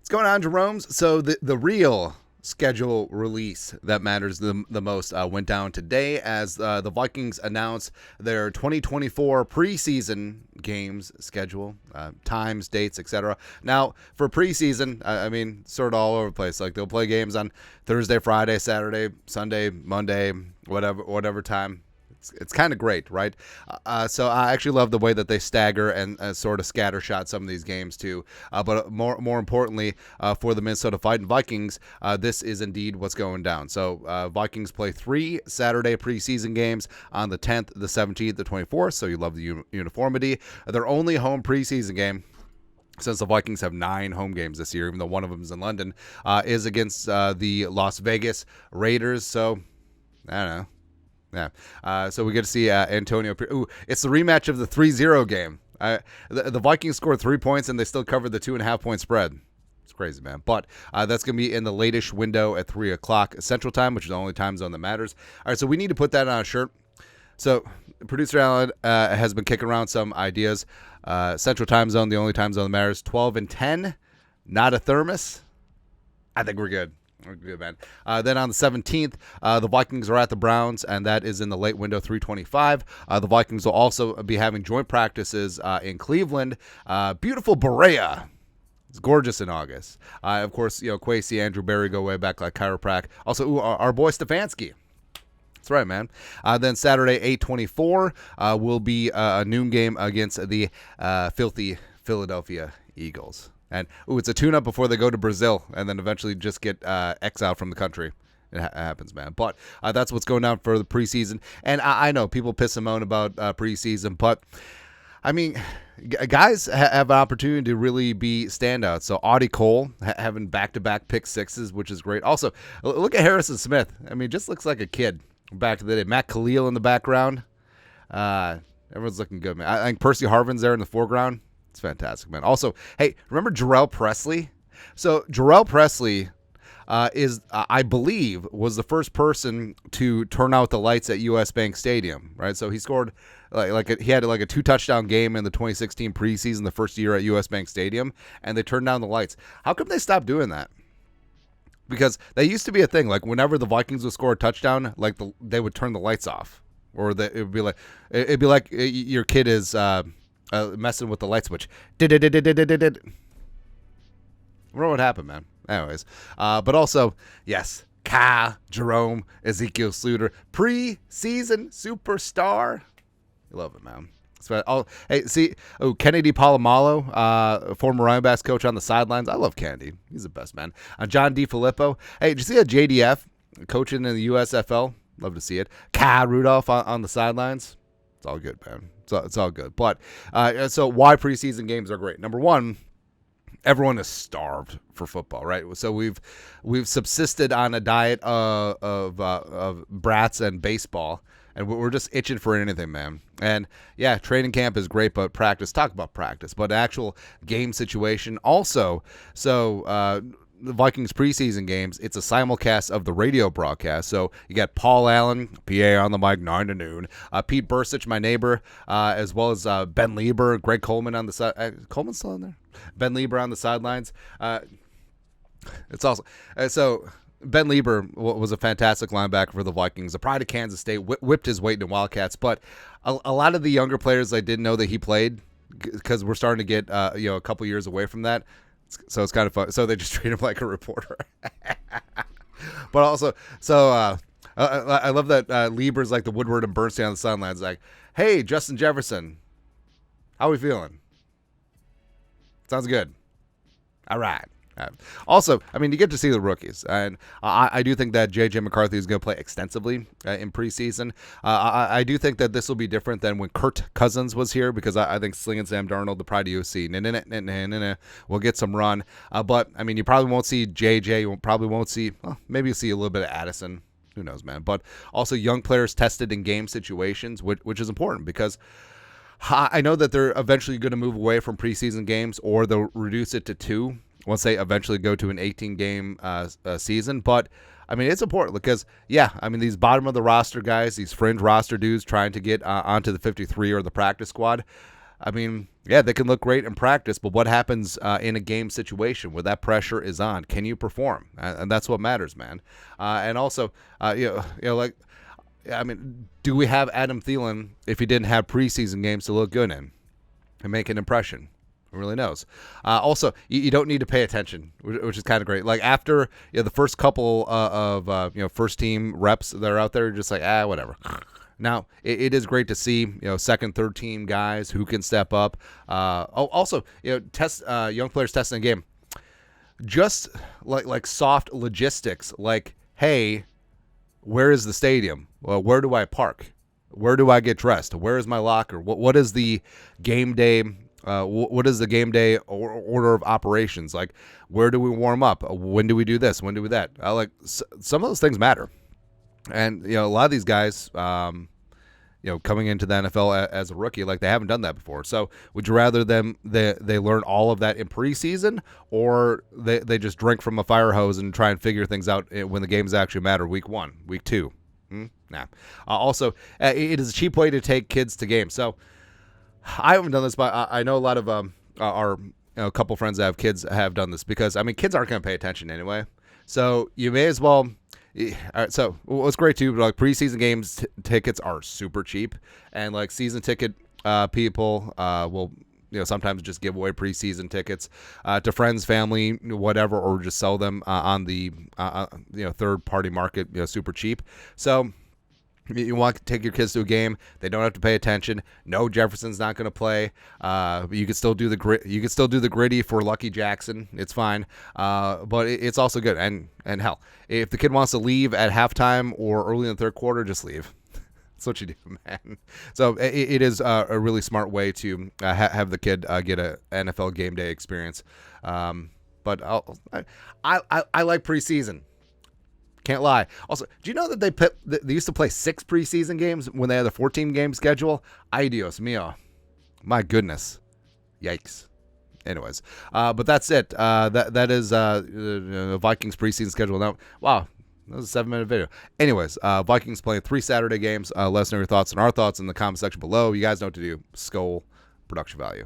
What's going on, Jerome's? So the real schedule release that matters the most went down today as the Vikings announced their 2024 preseason games schedule, times, dates, etc. Now, for preseason, I mean, sort of all over the place. Like, they'll play games on Thursday, Friday, Saturday, Sunday, Monday, whatever time. It's kind of great, right? So I actually love the way that they stagger and sort of scattershot some of these games too. But more importantly, for the Minnesota Vikings, this is indeed what's going down. So Vikings play 3 Saturday preseason games on the 10th, the 17th, the 24th. So you love the uniformity. Their only home preseason game, since the Vikings have 9 home games this year, even though one of them is in London, is against the Las Vegas Raiders. So I don't know. Yeah. So we get to see Antonio. Ooh, it's the rematch of the 3-0 game. The Vikings scored 3 points and they still covered the 2.5 point spread. It's crazy, man. But that's going to be in the latest window at 3 o'clock Central Time, which is the only time zone that matters. All right, so we need to put that on a shirt. So producer Alan has been kicking around some ideas. Central Time zone, the only time zone that matters. 12 and 10, not a thermos. I think we're good. Good, man. Then on the 17th, the Vikings are at the Browns, and that is in the late window, 3:25. The Vikings will also be having joint practices in Cleveland. Beautiful Berea. It's gorgeous in August. Of course, Kwesi, Andrew Berry go way back like chiroprac. Also, our boy Stefanski. That's right, man. Then Saturday, 8:24, will be a noon game against the filthy Philadelphia Eagles. And it's a tune-up before they go to Brazil and then eventually just get exiled from the country. It happens, man. But that's what's going down for the preseason. And I know people piss and moan about preseason, but I mean, guys have an opportunity to really be standouts. So Audie Cole having back-to-back pick sixes, which is great. Also, look at Harrison Smith. I mean, just looks like a kid back to the day. Matt Khalil in the background. Everyone's looking good, man. I think Percy Harvin's there in the foreground. It's fantastic, man. Also, hey, remember Jarrell Presley? So Jarrell Presley is, I believe, was the first person to turn out the lights at US Bank Stadium, right? So he scored he had a 2-touchdown game in the 2016 preseason, the first year at US Bank Stadium, and they turned down the lights. How come they stopped doing that? Because that used to be a thing. Like, whenever the Vikings would score a touchdown, they would turn the lights off, or it would be like your kid is messing with the light switch. I wonder what happened, man. Anyways, but also, yes, Jerome, Ezekiel Sluter, preseason superstar. I love it, man. Kennedy Palomalo, former Ryan Bass coach on the sidelines. I love Kennedy. He's the best, man. John DiFilippo. Hey, did you see a JDF coaching in the USFL? Love to see it. Rudolph on the sidelines. It's all good, man. It's all good. But so why preseason games are great? Number one, everyone is starved for football, right? So we've subsisted on a diet of brats and baseball, and we're just itching for anything, man. And yeah, training camp is great, but talk about practice, but actual game situation also. So the Vikings preseason games, it's a simulcast of the radio broadcast. So you got Paul Allen, PA on the mic, 9 to noon. Pete Bursich, my neighbor, as well as Ben Lieber, Greg Coleman on the side. Coleman's still on there? Ben Lieber on the sidelines. It's awesome. So Ben Lieber was a fantastic linebacker for the Vikings. The pride of Kansas State, whipped his weight in Wildcats. But a lot of the younger players, I didn't know that he played, because we're starting to get a couple years away from that. So it's kind of fun. So they just treat him like a reporter. But also, so I love that Lieber's like the Woodward and Bernstein on the sidelines. Like, hey, Justin Jefferson, how are we feeling? Sounds good. All right. Also, I mean, you get to see the rookies, and I do think that J.J. McCarthy is going to play extensively in preseason. I do think that this will be different than when Kirk Cousins was here, because I think Sling and Sam Darnold, the pride of USC, will get some run. But, I mean, you probably won't see J.J. You probably won't see, maybe you'll see a little bit of Addison. Who knows, man? But also young players tested in game situations, which is important, because I know that they're eventually going to move away from preseason games, or they'll reduce it to 2 once they eventually go to an 18-game season. But, I mean, it's important because, yeah, I mean, these bottom of the roster guys, these fringe roster dudes trying to get onto the 53 or the practice squad, I mean, yeah, they can look great in practice, but what happens in a game situation where that pressure is on? Can you perform? And that's what matters, man. And also, like, I mean, do we have Adam Thielen if he didn't have preseason games to look good in and make an impression? Who really knows? Also, you don't need to pay attention, which is kind of great. Like after the first couple of first team reps that are out there, just like whatever. Now it is great to see second, third team guys who can step up. Also test young players testing the game, just like soft logistics. Like, hey, where is the stadium? Well, where do I park? Where do I get dressed? Where is my locker? What is the game day? What is the game day order of operations? Like, where do we warm up? When do we do this? When do we that? Some of those things matter. And, a lot of these guys, coming into the NFL as a rookie, like they haven't done that before. So would you rather they learn all of that in preseason, or they just drink from a fire hose and try and figure things out when the games actually matter, week 1, week 2? Nah. Also, it is a cheap way to take kids to games. So I haven't done this, but I know a lot of our a couple friends that have kids have done this, because, I mean, kids aren't going to pay attention anyway. So you may as well. All right, so what's great too, like preseason games tickets are super cheap, and like season ticket people will sometimes just give away preseason tickets to friends, family, whatever, or just sell them on the third party market super cheap. So you want to take your kids to a game, they don't have to pay attention. No, Jefferson's not going to play. You can still do the grit. You can still do the gritty for Lucky Jackson. It's fine. But it's also good. And hell, if the kid wants to leave at halftime or early in the third quarter, just leave. That's what you do, man. So it is a really smart way to have the kid get a NFL game day experience. But I like preseason. Can't lie. Also, do you know that they used to play 6 preseason games when they had a 14 game schedule? Ay Dios mío. My goodness. Yikes. Anyways, but that's it. That is the Vikings preseason schedule. Now, wow, that was a 7-minute video. Anyways, Vikings playing 3 Saturday games. Let us know your thoughts and our thoughts in the comment section below. You guys know what to do. Skull production value.